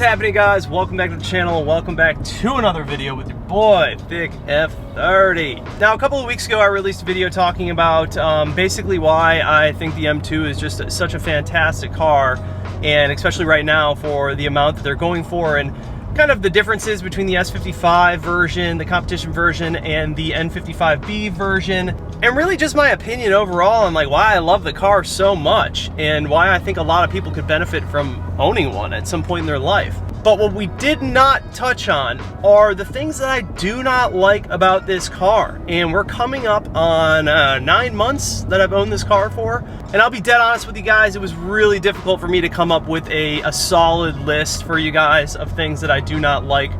happening, guys? Welcome back to the channel. Welcome back to another video with your boy Thick F30. Now, a couple of weeks ago I released a video talking about basically why I think the M2 is just such a fantastic car, and especially right now for the amount that they're going for, and kind of the differences between the S55 version, the competition version, and the N55B version, and really just my opinion overall on like why I love the car so much and why I think a lot of people could benefit from owning one at some point in their life. But what we did not touch on are the things that I do not like about this car. And we're coming up on 9 months that I've owned this car for. And I'll be dead honest with you guys, it was really difficult for me to come up with a solid list for you guys of things that I do not like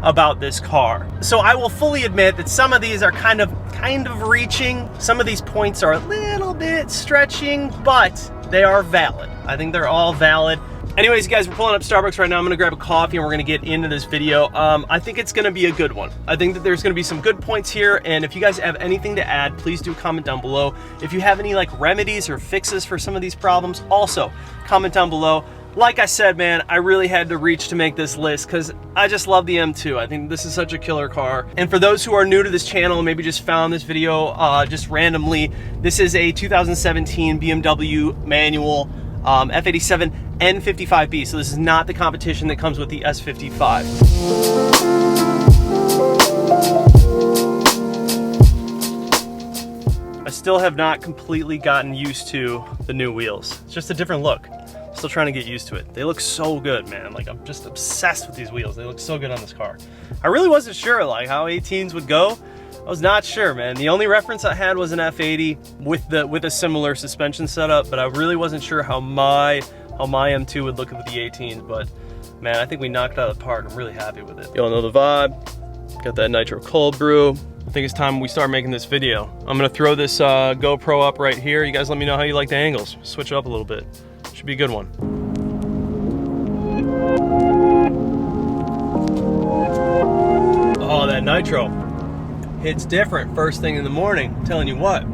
about this car. So I will fully admit that some of these are kind of reaching. Some of these points are a little bit stretching, but they are valid. I think they're all valid. Anyways, guys, we're pulling up Starbucks right now. I'm gonna grab a coffee and we're gonna get into this video. I think it's gonna be a good one. I think that there's gonna be some good points here, and if you guys have anything to add, please do comment down below. If you have any like remedies or fixes for some of these problems, also comment down below. Like I said, man, I really had to reach to make this list because I just love the M2. I think this is such a killer car. And for those who are new to this channel and maybe just found this video just randomly, this is a 2017 BMW manual F87 N55B. So this is not the competition that comes with the S55. I still have not completely gotten used to the new wheels. It's just a different look. Still trying to get used to it. They look so good, man. Like, I'm just obsessed with these wheels. They look so good on this car. I really wasn't sure like how 18s would go. I was not sure, man. The only reference I had was an F80 with a similar suspension setup, but I really wasn't sure how my M2 would look with the 18s. But man, I think we knocked it out of the park. I'm really happy with it. You all know the vibe. Got that nitro cold brew. I think it's time we start making this video. I'm gonna throw this GoPro up right here. You guys let me know how you like the angles. Switch it up a little bit. Should be a good one. Oh, that nitro hits different first thing in the morning. I'm telling you what.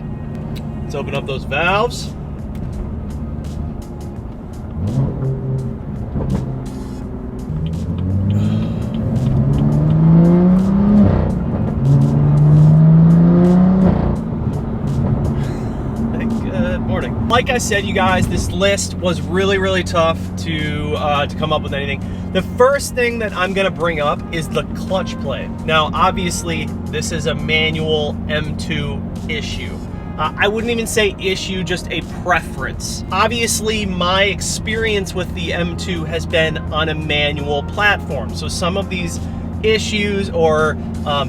Let's open up those valves. Like I said, you guys, this list was really tough to come up with anything. The first thing that I'm gonna bring up is the clutch play. Now, obviously, this is a manual M2 issue. I wouldn't even say issue, just a preference. Obviously, my experience with the M2 has been on a manual platform. So some of these issues or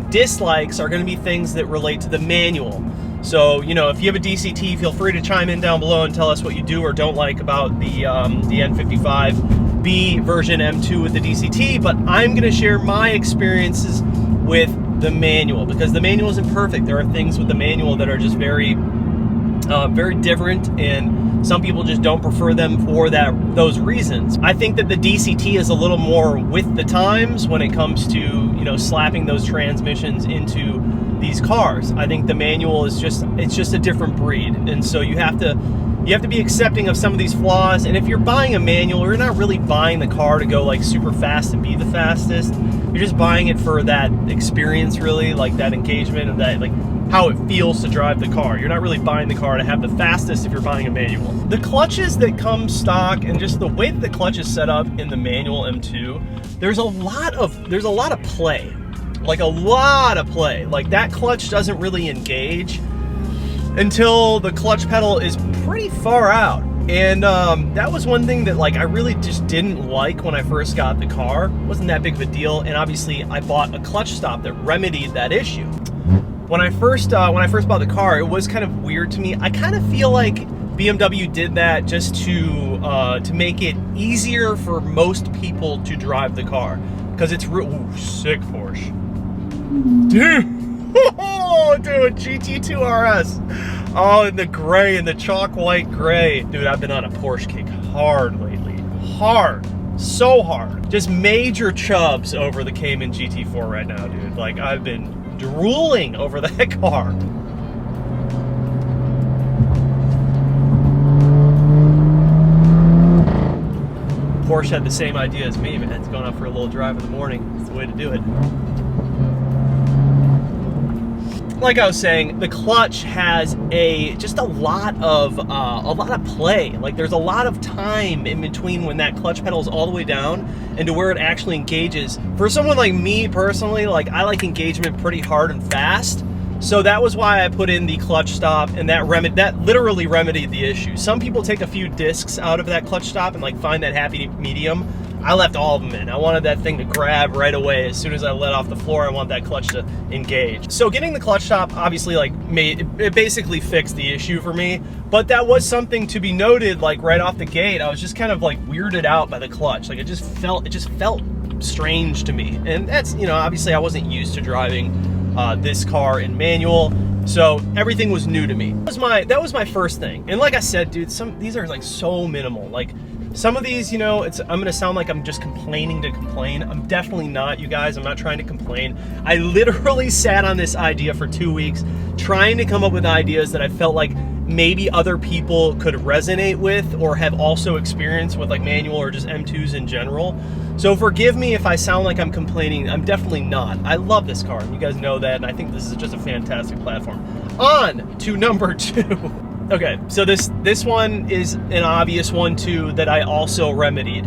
dislikes are gonna be things that relate to the manual. So, you know, if you have a DCT, feel free to chime in down below and tell us what you do or don't like about the N55B version M2 with the DCT, but I'm gonna share my experiences with the manual because the manual isn't perfect. There are things with the manual that are just very different, and some people just don't prefer them for those reasons. I think that the DCT is a little more with the times when it comes to, you know, slapping those transmissions into these cars. I think the manual is just a different breed, and so you have to be accepting of some of these flaws. And if you're buying a manual, you're not really buying the car to go like super fast and be the fastest. You're just buying it for that experience, really, like that engagement of that, like how it feels to drive the car. You're not really buying the car to have the fastest if you're buying a manual. The clutches that come stock and just the way that the clutch is set up in the manual M2, there's a lot of play. Like a lot of play. Like that clutch doesn't really engage until the clutch pedal is pretty far out. And that was one thing that like I really just didn't like when I first got the car. It wasn't that big of a deal, and obviously I bought a clutch stop that remedied that issue. When I first bought the car, it was kind of weird to me. I kind of feel like BMW did that just to make it easier for most people to drive the car, because it's sick Porsche. Dude, dude, GT2 RS. Oh, in the gray, in the chalk white gray. Dude, I've been on a Porsche kick hard lately. Hard. So hard. Just major chubs over the Cayman GT4 right now, dude. Like, I've been drooling over that car. Porsche had the same idea as me, man. It's going out for a little drive in the morning. It's the way to do it. Like I was saying, the clutch has just a lot of play. Like there's a lot of time in between when that clutch pedal is all the way down and to where it actually engages. For someone like me personally, like I like engagement pretty hard and fast. So that was why I put in the clutch stop, and that literally remedied the issue. Some people take a few discs out of that clutch stop and like find that happy medium. I left all of them in. I wanted that thing to grab right away. As soon as I let off the floor, I want that clutch to engage. So getting the clutch stop obviously like it basically fixed the issue for me, but that was something to be noted. Like right off the gate, I was just kind of like weirded out by the clutch. Like it just felt strange to me. And that's, you know, obviously I wasn't used to driving this car in manual, so everything was new to me. That was my first thing. And like I said, dude, these are like so minimal. Like some of these, you know, I'm gonna sound like I'm just complaining to complain. I'm definitely not, you guys. I'm not trying to complain. I literally sat on this idea for 2 weeks trying to come up with ideas that I felt like maybe other people could resonate with or have also experienced with like manual or just M2s in general. So forgive me if I sound like I'm complaining. I'm definitely not. I love this car, and you guys know that, and I think this is just a fantastic platform. On to number 2. Okay, so this one is an obvious one too that I also remedied.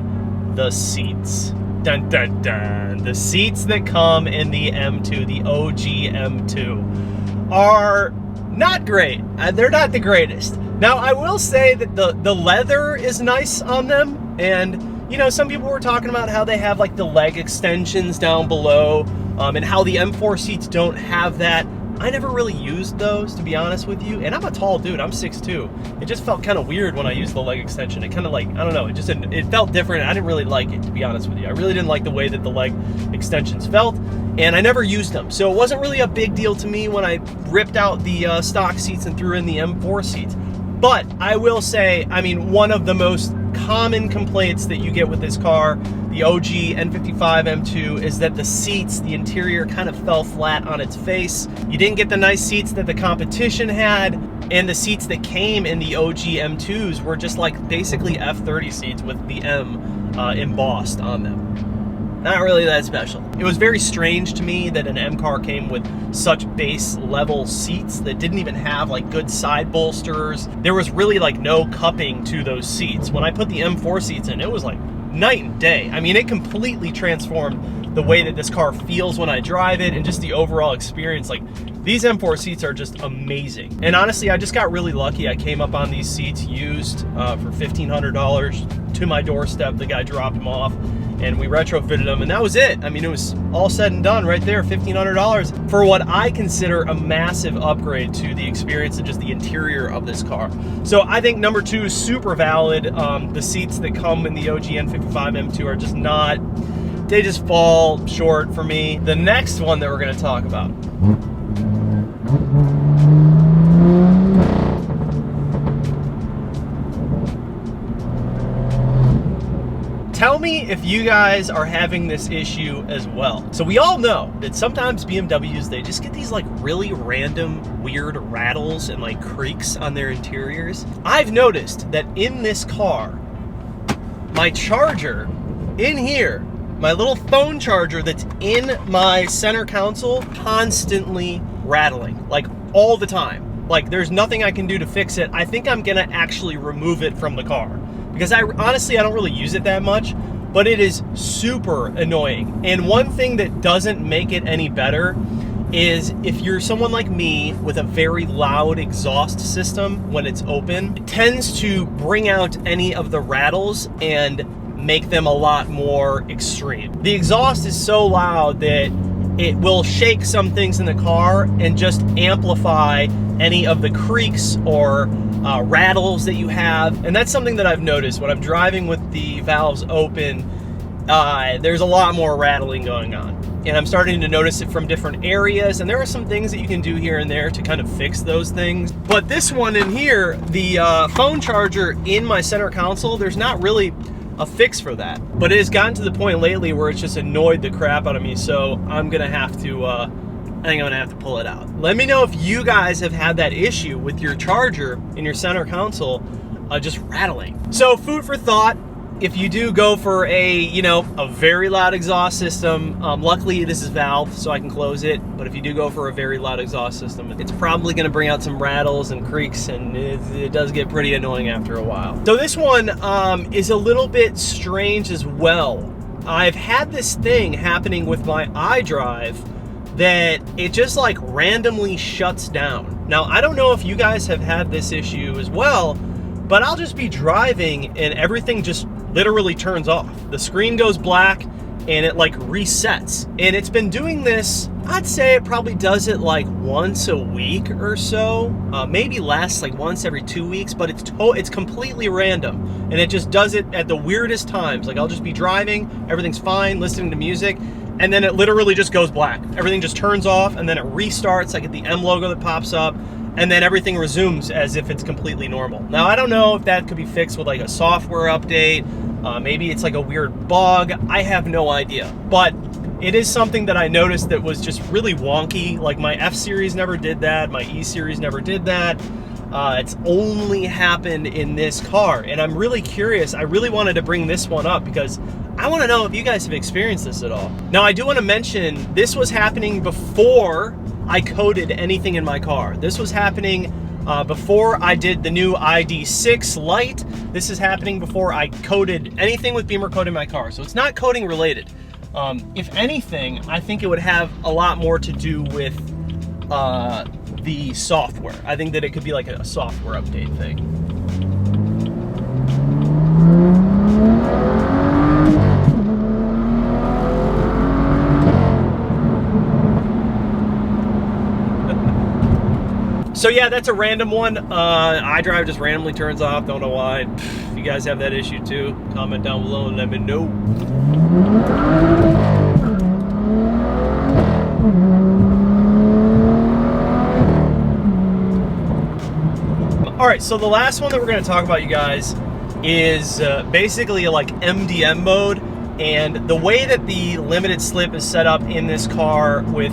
The seats. Dun dun dun. The seats that come in the M2, the OG M2, are not great. They're not the greatest. Now I will say that the leather is nice on them, and you know, some people were talking about how they have like the leg extensions down below, and how the M4 seats don't have that. I never really used those, to be honest with you, and I'm a tall dude. I'm 6'2". It just felt kind of weird when I used the leg extension. It kind of like, I don't know, it felt different. I didn't really like it, to be honest with you. I really didn't like the way that the leg extensions felt, and I never used them. So it wasn't really a big deal to me when I ripped out the stock seats and threw in the M4 seats. But I will say, I mean, one of the most common complaints that you get with this car, the OG N55 M2, is that the seats, the interior kind of fell flat on its face. You didn't get the nice seats that the competition had, and the seats that came in the OG M2s were just like basically F30 seats with the M embossed on them. Not really that special. It was very strange to me that an M car came with such base level seats that didn't even have like good side bolsters. There was really like no cupping to those seats. When I put the M4 seats in, it was like night and day. I mean, it completely transformed the way that this car feels when I drive it, and just the overall experience. Like, these M4 seats are just amazing. And honestly, I just got really lucky. I came up on these seats used for $1,500 to my doorstep. The guy dropped them off, and we retrofitted them, and that was it. I mean, it was all said and done right there, $1,500 for what I consider a massive upgrade to the experience and just the interior of this car. So I think number 2 is super valid. The seats that come in the OG N55 M2 are just not, they just fall short for me. The next one that we're gonna talk about. Tell me if you guys are having this issue as well. So we all know that sometimes BMWs, they just get these like really random weird rattles and like creaks on their interiors. I've noticed that in this car, my charger in here, my little phone charger that's in my center console, constantly rattling, like all the time. Like there's nothing I can do to fix it. I think I'm gonna actually remove it from the car, because honestly, I don't really use it that much, but it is super annoying. And one thing that doesn't make it any better is if you're someone like me with a very loud exhaust system when it's open, it tends to bring out any of the rattles and make them a lot more extreme. The exhaust is so loud that it will shake some things in the car and just amplify any of the creaks or rattles that you have. And that's something that I've noticed when I'm driving with the valves open. There's a lot more rattling going on, and I'm starting to notice it from different areas, and there are some things that you can do here and there to kind of fix those things. But this one in here, the phone charger in my center console, there's not really a fix for that, but it has gotten to the point lately where it's just annoyed the crap out of me. So I'm gonna have to I think I'm gonna have to pull it out. Let me know if you guys have had that issue with your charger in your center console just rattling. So food for thought, if you do go for a very loud exhaust system, luckily this is valve, so I can close it. But if you do go for a very loud exhaust system, it's probably going to bring out some rattles and creaks, and it does get pretty annoying after a while. So this one is a little bit strange as well. I've had this thing happening with my iDrive that it just like randomly shuts down. Now, I don't know if you guys have had this issue as well, but I'll just be driving and everything just literally turns off. The screen goes black and it like resets. And it's been doing this, I'd say it probably does it like once a week or so, maybe less, like once every 2 weeks, but it's completely random. And it just does it at the weirdest times. Like I'll just be driving, everything's fine, listening to music, and then it literally just goes black. Everything just turns off and then it restarts. I get the M logo that pops up, and then everything resumes as if it's completely normal. Now, I don't know if that could be fixed with like a software update. Maybe it's like a weird bug. I have no idea. But it is something that I noticed that was just really wonky. Like my F series never did that. My E series never did that. It's only happened in this car. And I'm really curious. I really wanted to bring this one up because I want to know if you guys have experienced this at all. Now, I do want to mention this was happening before I coded anything in my car. This was happening before I did the new ID6 Lite. This is happening before I coded anything with Bimmercode in my car. So it's not coding related. If anything, I think it would have a lot more to do with the software. I think that it could be like a software update thing. So yeah, that's a random one. iDrive just randomly turns off. Don't know why. If you guys have that issue too, comment down below and let me know. All right, so the last one that we're going to talk about, you guys, is basically like MDM mode. And the way that the limited slip is set up in this car with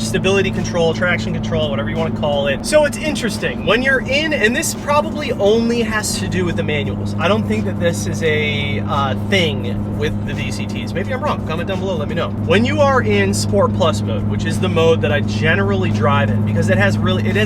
stability control, traction control, whatever you want to call it. So it's interesting. When you're in, and this probably only has to do with the manuals. I don't think that this is a thing with the DCTs. Maybe I'm wrong. Comment down below, let me know. When you are in Sport Plus mode, which is the mode that I generally drive in, because it has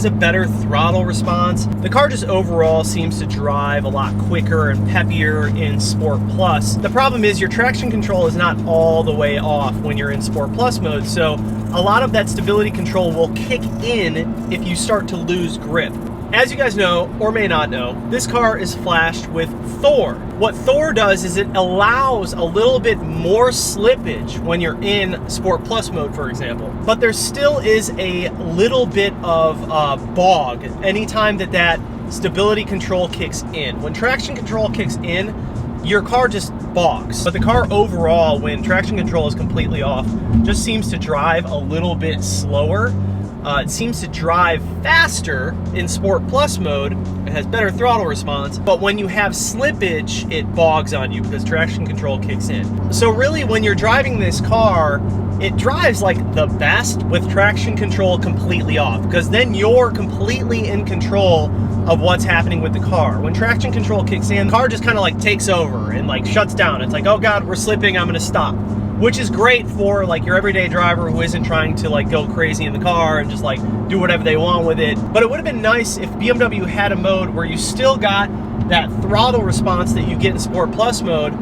a better throttle response. The car just overall seems to drive a lot quicker and peppier in Sport Plus. The problem is your traction control is not all the way off when you're in Sport Plus mode, so a lot of that stability control will kick in if you start to lose grip. As you guys know, or may not know, this car is flashed with Thor. What Thor does is it allows a little bit more slippage when you're in Sport Plus mode, for example. But there still is a little bit of bog anytime that stability control kicks in. When traction control kicks in, your car just bogs. But the car overall, when traction control is completely off, just seems to drive a little bit slower. It seems to drive faster in Sport Plus mode. It has better throttle response, but when you have slippage, it bogs on you because traction control kicks in. So really, when you're driving this car, it drives like the best with traction control completely off, because then you're completely in control of what's happening with the car. When traction control kicks in, the car just kind of like takes over and like shuts down. It's like, oh God, we're slipping, I'm gonna stop. Which is great for like your everyday driver who isn't trying to like go crazy in the car and just like do whatever they want with it. But it would have been nice if BMW had a mode where you still got that throttle response that you get in Sport Plus mode,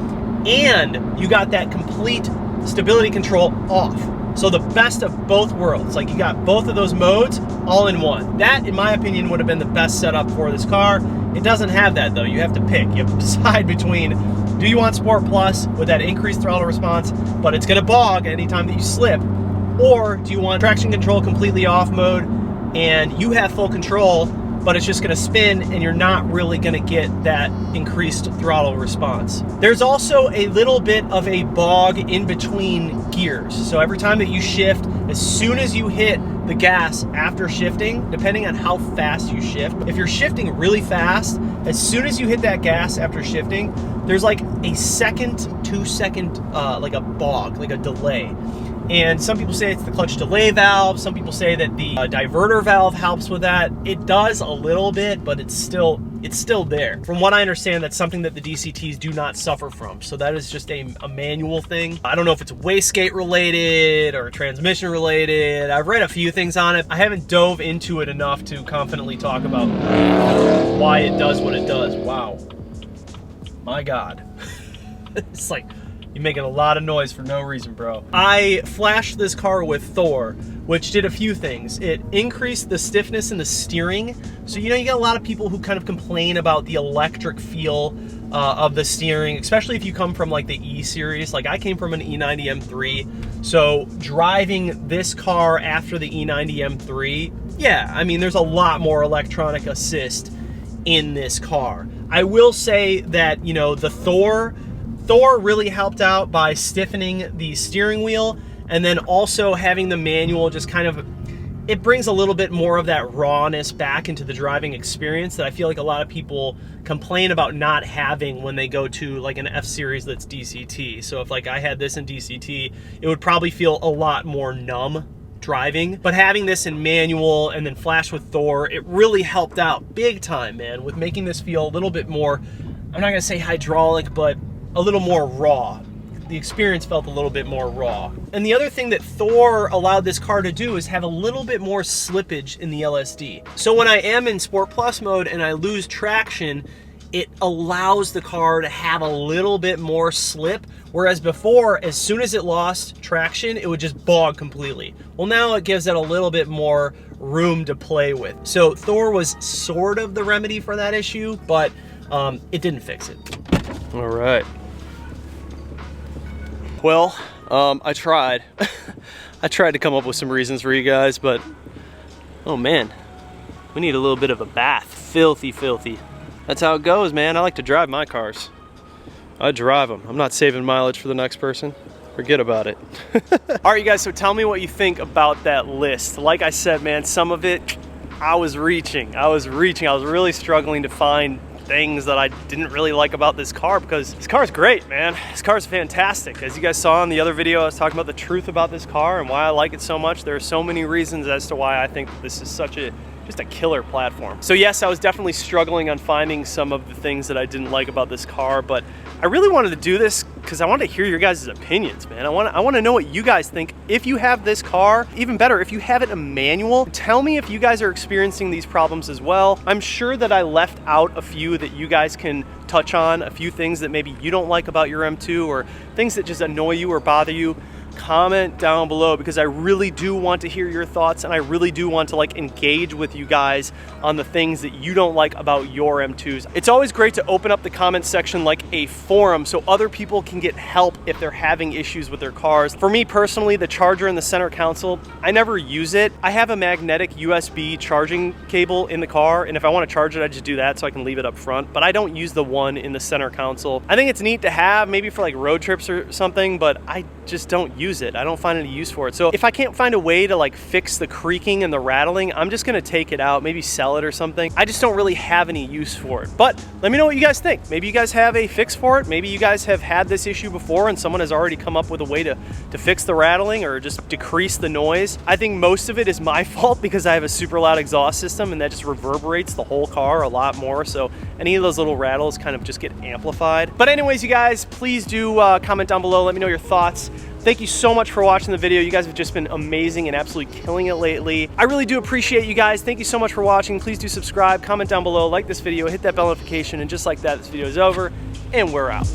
and you got that complete stability control off. So the best of both worlds. Like you got both of those modes all in one. That, in my opinion, would have been the best setup for this car. It doesn't have that though. You have to pick. You have to decide between, do you want Sport Plus with that increased throttle response, but it's gonna bog anytime that you slip, or do you want traction control completely off mode and you have full control, but it's just gonna spin and you're not really gonna get that increased throttle response. There's also a little bit of a bog in between gears. So every time that you shift, as soon as you hit the gas after shifting, depending on how fast you shift, if you're shifting really fast, as soon as you hit that gas after shifting, there's like a 2 second, like a bog, like a delay. And some people say it's the clutch delay valve. Some people say that the diverter valve helps with that. It does a little bit, but it's still it's still there. From what I understand, that's something that the DCTs do not suffer from. So that is just a manual thing. I don't know if it's wastegate related or transmission related. I've read a few things on it. I haven't dove into it enough to confidently talk about why it does what it does. Wow. My God. It's like, you're making a lot of noise for no reason, bro. I flashed this car with Thor, which did a few things. It increased the stiffness in the steering. So, you know, you got a lot of people who kind of complain about the electric feel of the steering, especially if you come from like the E series. Like I came from an E90 M3. So driving this car after the E90 M3, yeah, I mean, there's a lot more electronic assist in this car. I will say that, you know, the Thor really helped out by stiffening the steering wheel, and then also having the manual just kind of, it brings a little bit more of that rawness back into the driving experience that I feel like a lot of people complain about not having when they go to like an F series that's DCT. So if like I had this in DCT, it would probably feel a lot more numb driving, but having this in manual and then flash with Thor, it really helped out big time, man, with making this feel a little bit more, I'm not gonna say hydraulic, but a little more raw. The experience felt a little bit more raw. And the other thing that Thor allowed this car to do is have a little bit more slippage in the LSD. So when I am in Sport Plus mode and I lose traction, it allows the car to have a little bit more slip, whereas before, as soon as it lost traction, it would just bog completely. Well, now it gives it a little bit more room to play with. So Thor was sort of the remedy for that issue, but it didn't fix it. All right. Well, I tried. I tried to come up with some reasons for you guys, but oh man, we need a little bit of a bath. Filthy, filthy. That's how it goes, man. I like to drive my cars. I drive them. I'm not saving mileage for the next person. Forget about it. All right, you guys, so tell me what you think about that list. Like I said, man, some of it, I was reaching. I was really struggling to find things that I didn't really like about this car, because this car is great, man. This car is fantastic. As you guys saw in the other video, I was talking about the truth about this car and why I like it so much. There are so many reasons as to why I think this is such a just a killer platform. So yes, I was definitely struggling on finding some of the things that I didn't like about this car, but I really wanted to do this because I wanted to hear your guys' opinions, man. I want to know what you guys think. If you have this car, even better, if you have it in manual, tell me if you guys are experiencing these problems as well. I'm sure that I left out a few that you guys can touch on, a few things that maybe you don't like about your M2 or things that just annoy you or bother you. Comment down below, because I really do want to hear your thoughts, and I really do want to like engage with you guys on the things that you don't like about your M2s. It's always great to open up the comment section like a forum so other people can get help if they're having issues with their cars. For me personally, the charger in the center console, I never use it. I have a magnetic USB charging cable in the car, and if I want to charge it, I just do that so I can leave it up front, but I don't use the one in the center console. I think it's neat to have, maybe for like road trips or something, but I just don't use it. I don't find any use for it. So if I can't find a way to like fix the creaking and the rattling, I'm just gonna take it out, maybe sell it or something. I just don't really have any use for it. But let me know what you guys think. Maybe you guys have a fix for it. Maybe you guys have had this issue before and someone has already come up with a way to fix the rattling or just decrease the noise. I think most of it is my fault because I have a super loud exhaust system and that just reverberates the whole car a lot more. So any of those little rattles kind of just get amplified. But anyways, you guys, please do comment down below. Let me know your thoughts. Thank you so much for watching the video. You guys have just been amazing and absolutely killing it lately. I really do appreciate you guys. Thank you so much for watching. Please do subscribe, comment down below, like this video, hit that bell notification, and just like that, this video is over, and we're out.